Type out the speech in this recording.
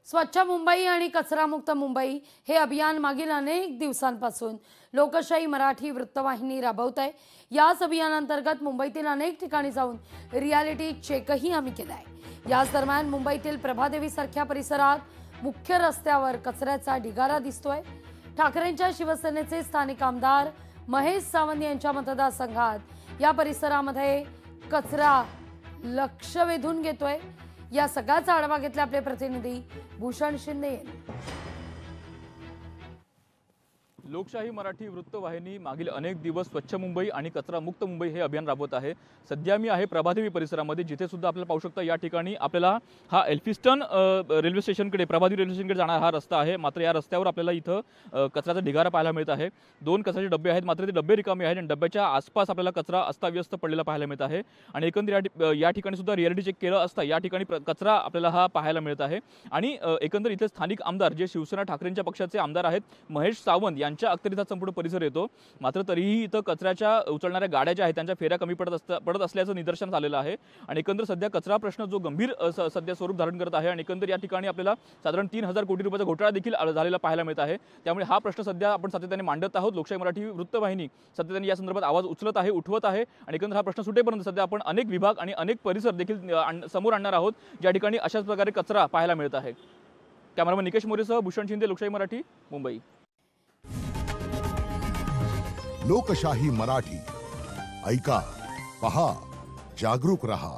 स्वच्छ मुंबई आणि कचरामुक्त मुंबई हे अभियान मागील अनेक दिवसांपासून लोकशाही मराठी वृत्तवाहिनी राबवत आहे। याच अभियानांतर्गत मुंबईतील अनेक ठिकाणी जाऊन रियालिटी चेकही आम्ही केला आहे। याच दरम्यान मुंबईतील प्रभादेवी सारख्या परिसरात मुख्य रस्त्यावर कचऱ्याचा ढिगारा दिसतोय। ठाकरेंच्या शिवसेनेचे स्थानिक आमदार महेश सावंत यांच्या मतदारसंघात या परिसरामध्ये कचरा लक्ष वेधून घेतोय। या सगळ्याचा आढावा घेतला आपले प्रतिनिधी भूषण शिंदे यांनी। लोकशाही मराठी वृत्तवाहिनी मागील अनेक दिवस स्वच्छ मुंबई आणि कचरा मुक्त मुंबई हे अभियान राबवत आहे। सध्या मी आहे प्रभादेवी परिसरामध्ये, जिथे सुद्धा आपल्याला पाहू शकता या ठिकाणी आपल्याला हा एल्फिस्टन रेल्वे स्टेशनकडे प्रभादेवी रेल्वे स्टेशनकडे जाणारा हा रस्ता आहे। मात्र या रस्त्यावर आपल्याला इथं कचऱ्याचा ढिगारा पाहायला मिळत आहे। 2 कचऱ्याचे डबे आहेत, मात्र ते डबे रिकामे आहेत आणि डब्याच्या आसपास आपल्याला कचरा अस्ताव्यस्त पडलेला पाहायला मिळत आहे। आणि एकंदर या ठिकाणी सुद्धा रियालिटी चेक केलं असता या ठिकाणी कचरा आपल्याला हा पाहायला मिळत आहे। आणि एकंदर इथे स्थानिक आमदार जे शिवसेना ठाकरेंच्या पक्षाचे आमदार आहेत महेश सावंत यांच्या अखत्यारीत संपूर्ण परिसर येतो। मात्र तरीही इथं कचऱ्याच्या उचलणाऱ्या गाड्या ज्या आहेत त्यांच्या फेऱ्या कमी पडत असल्याचं निदर्शनास आलेलं आहे। आणि एकंदर सध्या कचरा प्रश्न जो गंभीर सध्या स्वरूप धारण करत आहे आणि एकंदर या ठिकाणी आपल्याला साधारण 3000 कोटी रुपयाचा घोटाळा देखील झालेला पाहायला मिळत आहे। त्यामुळे हा प्रश्न सध्या आपण सातत्याने मांडत आहोत। लोकशाही मराठी वृत्तवाहिनी सातत्याने या संदर्भात आवाज उचलत आहे, उठवत आहे आणि एकंदर हा प्रश्न सुटेपर्यंत सध्या आपण अनेक विभाग आणि अनेक परिसर देखील समोर आणणार आहोत ज्या ठिकाणी अशाच प्रकारे कचरा पाहायला मिळत आहे। कॅमेरामन निकेश मोरेसह भूषण शिंदे, लोकशाही मराठी, मुंबई। लोकशाही मराठी ऐका, पहा, जागरूक रहा।